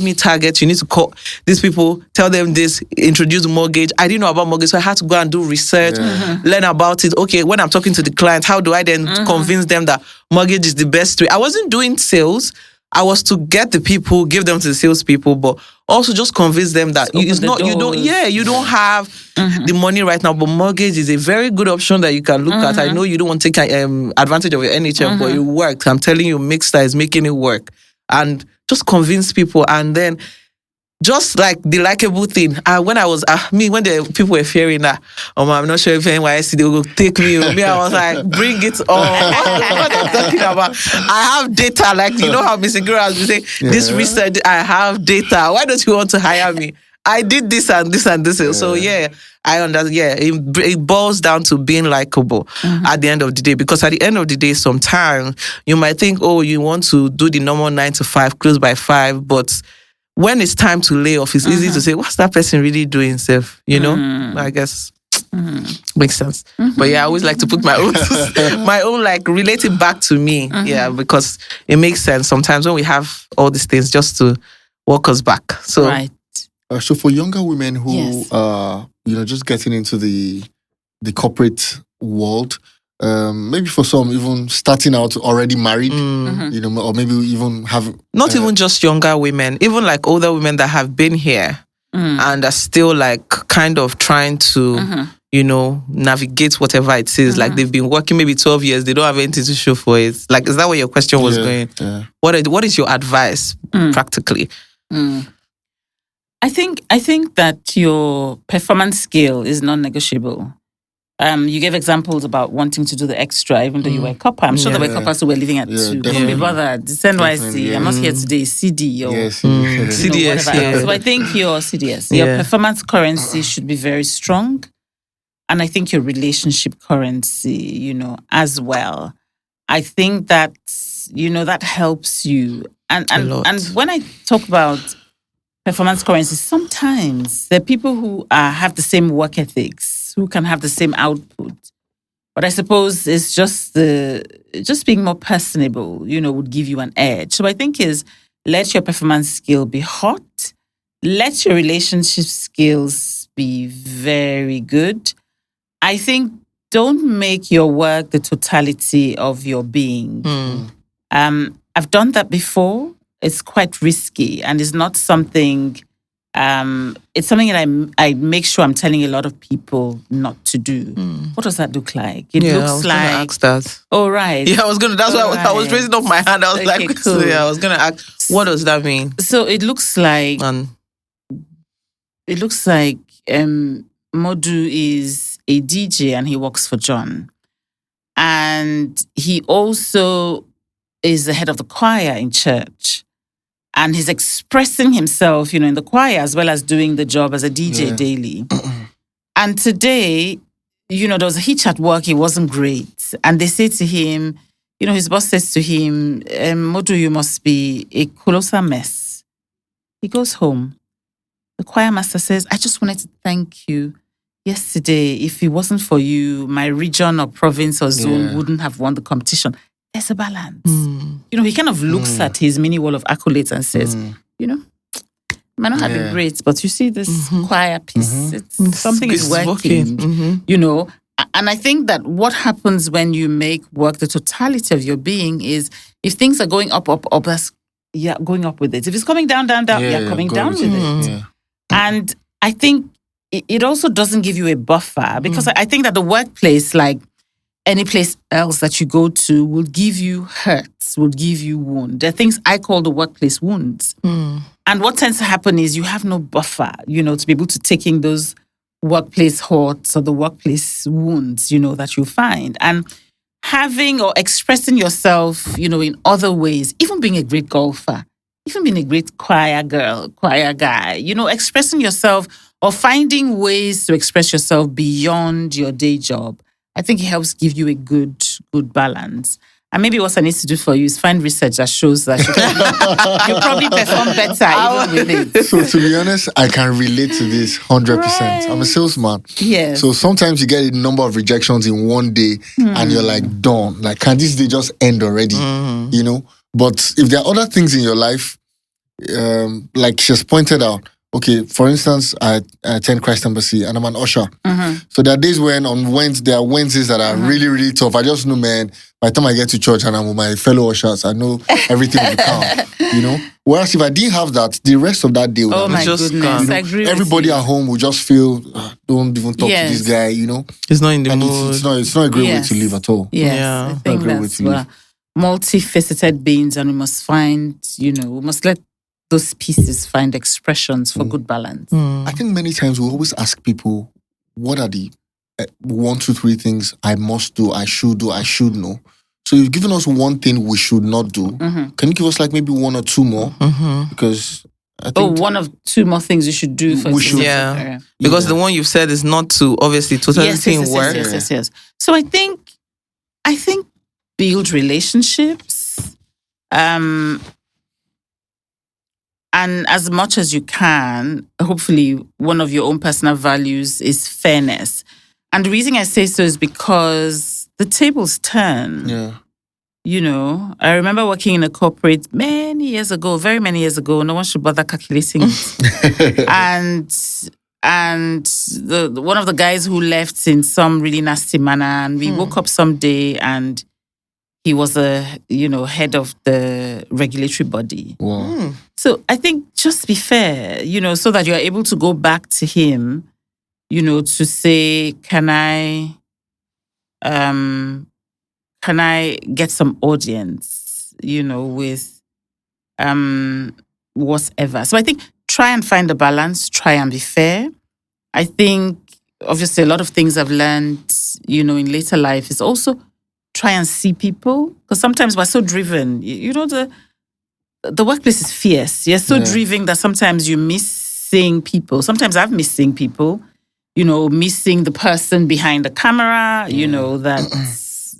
Speaker 2: me targets. You need to call these people, tell them this, introduce mortgage. I didn't know about mortgage, so I had to go and do research, learn about it. Okay, when I'm talking to the client, how do I then convince them that mortgage is the best way? I wasn't doing sales. I was to get the people, give them to the salespeople, but also just convince them that you don't have the money right now, but mortgage is a very good option that you can look at. I know you don't want to take advantage of your NHM, but it works. I'm telling you, Mixstar is making it work. And just convince people, and then just like the likable thing. When I was when the people were fearing that, I'm not sure if NYC they will take me. I was like, bring it on. What I'm talking about? I have data. Like how Miss Nkiru has been saying, this research. I have data. Why don't you want to hire me? I did this and this and this. So I understand. Yeah, it boils down to being likable at the end of the day. Because at the end of the day, sometimes you might think, you want to do the normal 9 to 5, close by 5, but when it's time to lay off, it's easy to say, what's that person really doing, Seth? I guess makes sense. But I always like to put my own like relate it back to me. Yeah, because it makes sense sometimes when we have all these things just to walk us back. So.
Speaker 1: Right.
Speaker 3: So for younger women who are, just getting into the corporate world, maybe for some even starting out already married, or maybe even have
Speaker 2: not even just younger women, even like older women that have been here and are still like kind of trying to, navigate whatever it is. Like they've been working maybe 12 years, they don't have anything to show for it. Like, is that where your question was going?
Speaker 3: Yeah.
Speaker 2: What is your advice practically?
Speaker 1: I think that your performance skill is non-negotiable. You gave examples about wanting to do the extra, even though you were a copper. I'm sure there were coppers who were living at 2. Don't be bothered. It's NYC. I'm not here today. CD or
Speaker 2: CDS.
Speaker 1: Whatever. So I think your CDS, your performance currency should be very strong, and I think your relationship currency, as well. I think that that helps you. And when I talk about performance currency, sometimes there are people who have the same work ethics, who can have the same output. But I suppose it's just being more personable, would give you an edge. So I think let your performance skill be hot. Let your relationship skills be very good. I think don't make your work the totality of your being. I've done that before. it's quite risky and it's not something. It's something that I make sure I'm telling a lot of people not to do. What does that look like? It
Speaker 2: I
Speaker 1: looks
Speaker 2: was gonna
Speaker 1: like.
Speaker 2: ask that.
Speaker 1: Oh, right.
Speaker 2: Yeah, I was gonna. That's why I was
Speaker 1: Alright.
Speaker 2: raising up my hand. I was
Speaker 1: Okay,
Speaker 2: like,
Speaker 1: cool.
Speaker 2: yeah, I was gonna ask. What does that mean?
Speaker 1: So it looks like
Speaker 2: And
Speaker 1: Modu is a DJ and he works for John. And he also is the head of the choir in church. And he's expressing himself, in the choir as well as doing the job as a DJ daily. And today, there was a hitch at work. It wasn't great. And they say to him, his boss says to him, Modu, you must be a colossal mess. He goes home. The choir master says, I just wanted to thank you. Yesterday, if it wasn't for you, my region or province or zone wouldn't have won the competition. There's a balance. He kind of looks at his mini wall of accolades and says, it might not have been great, but you see this choir piece, something is working, And I think that what happens when you make work the totality of your being is if things are going up, that's going up with it. If it's coming down, you're coming down with it.
Speaker 3: Yeah.
Speaker 1: And I think it also doesn't give you a buffer because I think that the workplace, like any place else that you go to, will give you hurts, will give you wounds. There are things I call the workplace wounds. And what tends to happen is you have no buffer, to be able to take in those workplace hurts or the workplace wounds, that you find. And having or expressing yourself, in other ways, even being a great golfer, even being a great choir girl, choir guy, expressing yourself or finding ways to express yourself beyond your day job, I think it helps give you a good balance. And maybe what I need to do for you is find research that shows that you probably perform better even with it.
Speaker 3: So to be honest, I can relate to this 100%.
Speaker 1: Right.
Speaker 3: I'm a salesman.
Speaker 1: Yes.
Speaker 3: So sometimes you get a number of rejections in one day and you're like, done. Like, can this day just end already? But if there are other things in your life, like she's pointed out, okay, for instance, I attend Christ Embassy and I'm an usher. So there are days when there are Wednesdays that are really, really tough. I just know, man, by the time I get to church and I'm with my fellow ushers, I know everything will be calm, Whereas if I didn't have that, the rest of that day would have
Speaker 1: just goodness, I agree with
Speaker 3: everybody
Speaker 1: you.
Speaker 3: At home would just feel, don't even talk to this guy,
Speaker 2: It's not in the
Speaker 3: and
Speaker 2: mood.
Speaker 3: it's not a great way to live at all.
Speaker 1: Yes,
Speaker 2: Yeah.
Speaker 1: I think
Speaker 3: Not a great way
Speaker 1: that's
Speaker 3: to live.
Speaker 1: multifaceted beings, and we must find, we must let those pieces find expressions for good balance.
Speaker 3: I think many times we always ask people, what are the 1, 2, 3 things I must do, I should know? So you've given us one thing we should not do. Can you give us like maybe 1 or 2 more? Because I think
Speaker 1: 1 of 2 more things you should do for
Speaker 3: We should-
Speaker 2: Yeah. Because the one you've said is not to obviously totality in work.
Speaker 1: Yes. So I think build relationships, and as much as you can, hopefully one of your own personal values is fairness. And the reason I say so is because the tables turn.
Speaker 3: Yeah.
Speaker 1: I remember working in a corporate very many years ago. No one should bother calculating it. and the one of the guys who left in some really nasty manner, and we woke up someday and he was a head of the regulatory body.
Speaker 3: Wow.
Speaker 1: So I think just be fair, so that you're able to go back to him, to say, can I get some audience, with whatever. So I think try and find a balance, try and be fair. I think obviously a lot of things I've learned, in later life is also try and see people, because sometimes we're so driven. The workplace is fierce. You're so driven that sometimes you miss seeing people. Sometimes I've missed seeing people, missing the person behind the camera, that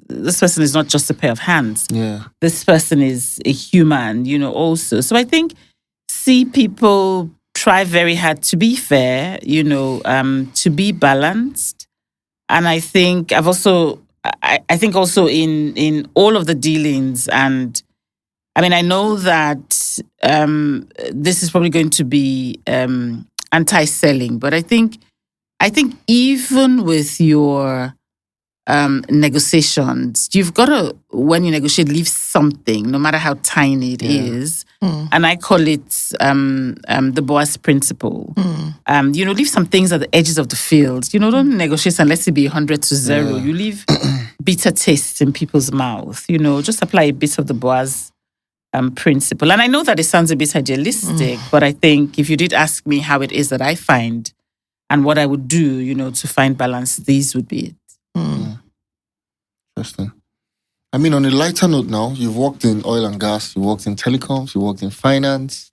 Speaker 1: this person is not just a pair of hands.
Speaker 3: Yeah.
Speaker 1: This person is a human, also. So I think see people, try very hard to be fair, to be balanced. And I think I think also in all of the dealings, and I mean, I know that this is probably going to be anti-selling, but I think even with your negotiations, you've got to, when you negotiate, leave something, no matter how tiny it is, And I call it the Boaz principle. Leave some things at the edges of the field. Don't negotiate and let it be 100-0. You leave bitter taste in people's mouth. Just apply a bit of the Boaz principle. And I know that it sounds a bit idealistic, but I think if you did ask me how it is that I find and what I would do, to find balance, these would be it.
Speaker 3: Interesting. I mean, on a lighter note now, you've worked in oil and gas, you worked in telecoms, you worked in finance.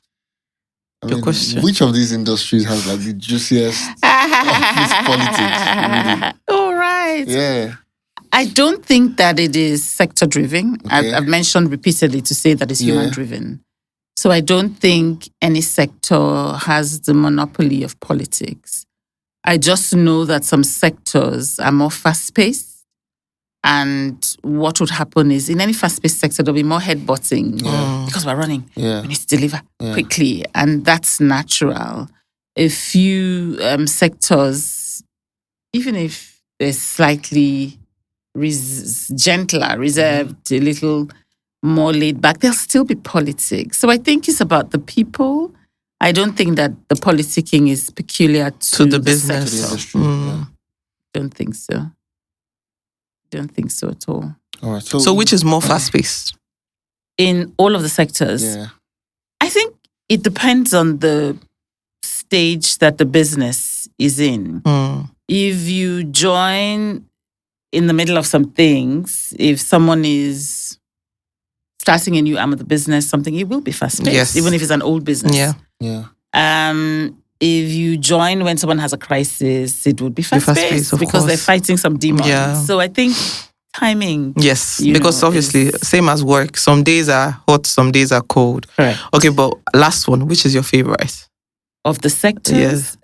Speaker 2: Good question.
Speaker 3: Which of these industries has like the juiciest office politics? Really?
Speaker 1: All right.
Speaker 3: Yeah.
Speaker 1: I don't think that it is sector-driven.
Speaker 3: Okay.
Speaker 1: I've mentioned repeatedly to say that it's human-driven. So I don't think any sector has the monopoly of politics. I just know that some sectors are more fast-paced. And what would happen is, in any fast-paced sector, there'll be more head-butting because we're running.
Speaker 3: Yeah.
Speaker 1: We need to deliver quickly. And that's natural. A few sectors, even if they're slightly gentler, reserved, a little more laid back, there'll still be politics. So I think it's about the people. I don't think that the politicking is peculiar to
Speaker 2: the business.
Speaker 3: To the
Speaker 1: sector.
Speaker 3: industry.
Speaker 1: Don't think so. Don't think so at all.
Speaker 3: All right.
Speaker 2: So which is more fast-paced?
Speaker 1: In all of the sectors,
Speaker 3: Yeah.
Speaker 1: I think it depends on the stage that the business is in. If you join in the middle of some things, if someone is starting a new arm of the business, it will be fast-paced,
Speaker 2: Yes.
Speaker 1: even if it's an old business.
Speaker 3: Yeah.
Speaker 1: If you join when someone has a crisis, it would be
Speaker 2: fast-paced,
Speaker 1: fast-paced
Speaker 2: of
Speaker 1: because they're
Speaker 2: course.
Speaker 1: fighting some demons.
Speaker 2: Yeah.
Speaker 1: So I think timing.
Speaker 2: Yes,
Speaker 1: You
Speaker 2: because
Speaker 1: know,
Speaker 2: obviously,
Speaker 1: is-
Speaker 2: same as work. Some days are hot, some days are cold.
Speaker 1: Correct.
Speaker 2: Okay, but last one, which is your favorite?
Speaker 1: Of the sectors.
Speaker 2: Yes.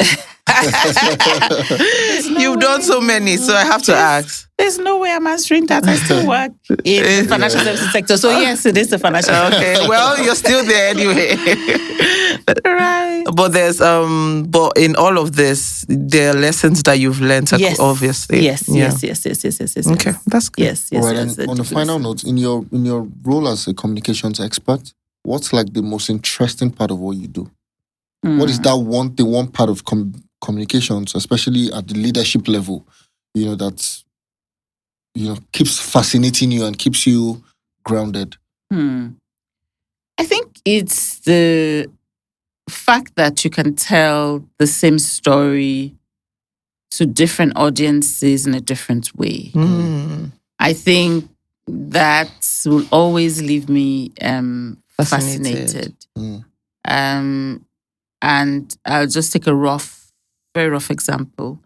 Speaker 2: You've done so many, so I have to ask.
Speaker 1: There's no way I'm answering that. I still work in the financial services sector. So yes, it is the financial.
Speaker 2: Okay, well, you're still there anyway.
Speaker 1: Right.
Speaker 2: But but in all of this, there are lessons that you've learned,
Speaker 1: Yes.
Speaker 2: obviously.
Speaker 1: Yes.
Speaker 2: Yeah.
Speaker 1: Yes.
Speaker 2: Okay, that's good.
Speaker 1: Yes.
Speaker 3: All right.
Speaker 1: yes,
Speaker 3: And on a final note, in your role as a communications expert, what's like the most interesting part of what you do? What is that one part of communications, especially at the leadership level, that keeps fascinating you and keeps you grounded?
Speaker 1: I think it's the fact that you can tell the same story to different audiences in a different way. I think that will always leave me fascinated. And I'll just take a very rough example.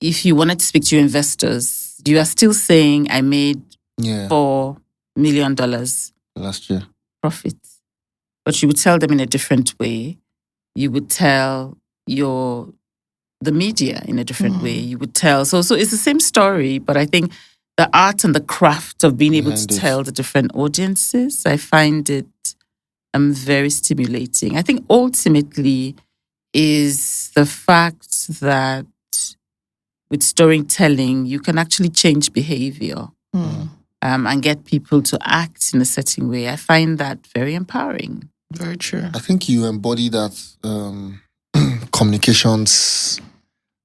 Speaker 1: If you wanted to speak to your investors, you are still saying, I made $4 million
Speaker 3: Last year.
Speaker 1: profit. But you would tell them in a different way. You would tell the media in a different way. You would tell. So it's the same story, but I think the art and the craft of being able to
Speaker 3: Behind it.
Speaker 1: tell the different audiences, I find it very stimulating. I think ultimately is the fact that with storytelling, you can actually change behavior and get people to act in a certain way. I find that very empowering.
Speaker 2: Very true.
Speaker 3: I think you embody that communications,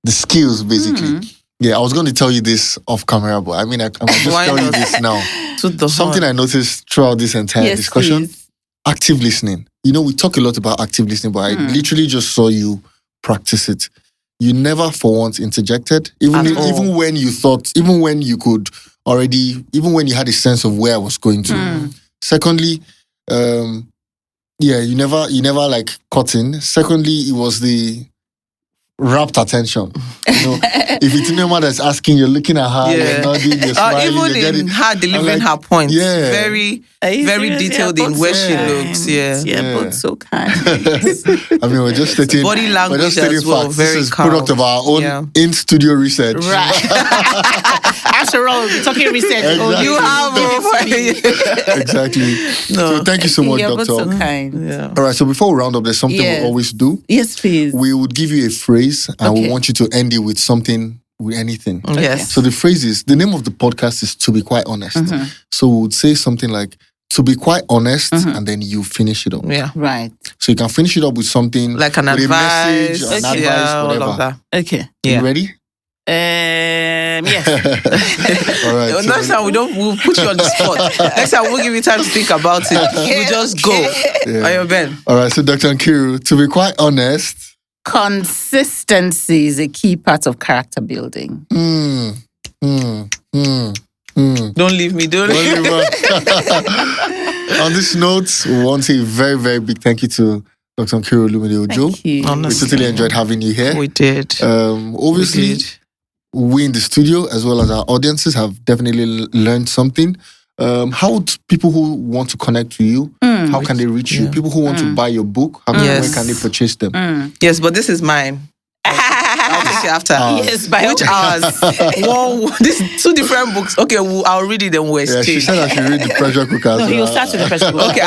Speaker 3: the skills basically. Yeah, I was going to tell you this off camera, but I mean, I might just
Speaker 2: Why
Speaker 3: tell you
Speaker 2: not?
Speaker 3: this now.
Speaker 2: To the
Speaker 3: Something I noticed throughout this entire
Speaker 1: Yes,
Speaker 3: discussion,
Speaker 1: please.
Speaker 3: active listening. We talk a lot about active listening, but I literally just saw you practice it. You never for once interjected, even when you thought, even when you could already, even when you had a sense of where I was going to. Secondly, you never like cut in. Secondly, it was the rapt attention. If it's Nema that's asking, you're looking at her, you're nodding, you're smiling,
Speaker 2: even
Speaker 3: you're getting.
Speaker 2: in her delivering her points,
Speaker 3: Yeah.
Speaker 2: very,
Speaker 1: Are you
Speaker 2: very
Speaker 1: serious?
Speaker 2: detailed
Speaker 1: Yeah,
Speaker 2: in
Speaker 1: both
Speaker 2: where
Speaker 1: so
Speaker 2: she
Speaker 1: kind.
Speaker 2: looks. Yeah.
Speaker 1: Yeah, both so kind.
Speaker 3: I mean, we're just stating
Speaker 2: Body
Speaker 3: we're
Speaker 2: language
Speaker 3: just stating
Speaker 2: as well,
Speaker 3: facts.
Speaker 2: very
Speaker 3: This is
Speaker 2: calm.
Speaker 3: product of our own
Speaker 2: Yeah.
Speaker 3: in-studio research.
Speaker 1: Right. After all, we're talking research.
Speaker 3: Exactly.
Speaker 2: You have
Speaker 3: Exactly.
Speaker 2: No.
Speaker 3: So thank you so much,
Speaker 1: You're both
Speaker 3: Doctor.
Speaker 1: so kind.
Speaker 2: Yeah.
Speaker 3: All right, so before we round up, there's something
Speaker 1: Yes.
Speaker 3: we always do.
Speaker 1: Yes, please.
Speaker 3: We would give you a phrase and we
Speaker 1: Okay.
Speaker 3: want you to end it with something, with anything.
Speaker 2: Yes.
Speaker 3: So the phrase is, the name of the podcast is To Be Quite Honest. So we would say something like, to be quite honest, and then you finish it up.
Speaker 2: Yeah.
Speaker 1: Right.
Speaker 3: So you can finish it up with something
Speaker 2: Like an
Speaker 3: with
Speaker 2: advice.
Speaker 3: a message, an
Speaker 1: Okay.
Speaker 3: advice,
Speaker 2: all
Speaker 3: whatever.
Speaker 2: of that.
Speaker 1: Okay.
Speaker 2: Yeah.
Speaker 3: You ready?
Speaker 1: Yes.
Speaker 3: All right. so-
Speaker 2: Next time we'll put you on the spot. Next time we'll give you time to think about it. We'll just go. On your bed.
Speaker 3: All right. So Dr. Nkiru, to be quite honest,
Speaker 1: Consistency is a key part of character building.
Speaker 2: Don't leave me. Don't leave me.
Speaker 3: on this note, we want to say a very, very big thank you to Dr. Nkiru Olumide Ojo.
Speaker 1: Thank you.
Speaker 2: Honestly.
Speaker 3: We totally enjoyed having you here.
Speaker 2: We did.
Speaker 3: Obviously,
Speaker 2: We did.
Speaker 3: we in the studio, as well as our audiences, have definitely learned something. How would people who want to connect to you, how can they reach you? People who want to buy your book,
Speaker 2: Yes.
Speaker 3: when can they purchase them?
Speaker 2: Yes, but this is mine. I'll take it after.
Speaker 1: Yes, by
Speaker 2: Which
Speaker 1: all
Speaker 2: hours? Whoa, this is 2 different books. Okay, I'll read it then we'll
Speaker 3: Yeah, she
Speaker 2: exchange.
Speaker 3: said I should read the pressure cooker.
Speaker 1: No, you'll start with the pressure cooker.
Speaker 2: Okay,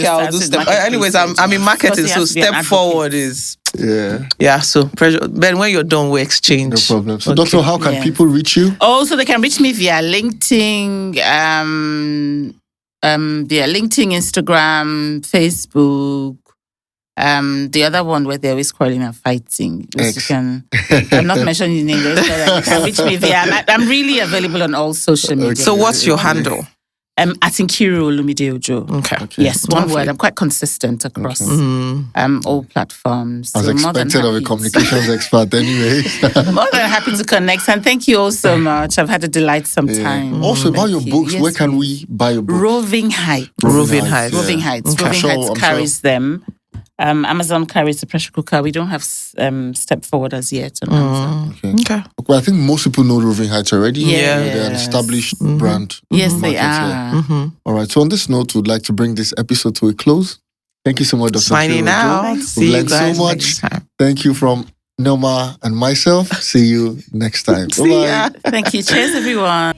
Speaker 2: I'll do step. Anyways, I'm in marketing, so step forward is So pressure. Ben, when you're done, we exchange.
Speaker 3: No problem. So,
Speaker 2: Okay.
Speaker 3: Doctor, how can
Speaker 1: Yes.
Speaker 3: people reach you?
Speaker 1: Also, they can reach me via LinkedIn, Instagram, Facebook. The other one where they're always quarreling and fighting. Which you can, I'm not mentioning names. You can reach me via. I'm really available on all social media.
Speaker 2: So what's your handle?
Speaker 1: At Nkiru Olumide Ojo.
Speaker 2: Okay.
Speaker 1: Yes, one word. I'm quite consistent across all platforms.
Speaker 3: As
Speaker 1: So more than
Speaker 3: expected of a
Speaker 1: happy.
Speaker 3: communications expert, anyway.
Speaker 1: More than happy to connect. And thank you all so much. I've had a delightsome time.
Speaker 3: Also, about your
Speaker 1: Thank you.
Speaker 3: books,
Speaker 1: Yes,
Speaker 3: where can we buy your books?
Speaker 1: Roving Heights.
Speaker 2: Roving Heights.
Speaker 1: Roving Heights.
Speaker 3: Okay.
Speaker 1: Roving
Speaker 3: I'm
Speaker 1: Heights
Speaker 3: sure-
Speaker 1: carries them. Amazon carries the pressure cooker. We don't have Step Forward as yet on Amazon.
Speaker 2: Okay.
Speaker 3: Well, I think most people know Roving Heights already.
Speaker 1: Yeah.
Speaker 3: They're an established brand.
Speaker 1: Yes, they
Speaker 3: market here.
Speaker 1: are.
Speaker 3: All right. So on this note, we'd like to bring this episode to a close. Thank you so much, Dr.
Speaker 2: Signing
Speaker 3: Nkiru Ojo.
Speaker 2: out.
Speaker 3: We've
Speaker 2: See you
Speaker 3: learned so
Speaker 2: guys
Speaker 3: much.
Speaker 2: next time.
Speaker 3: Thank you from Noma and myself. See you next time.
Speaker 2: See
Speaker 3: Bye-bye.
Speaker 2: ya.
Speaker 1: Thank you. Cheers, everyone.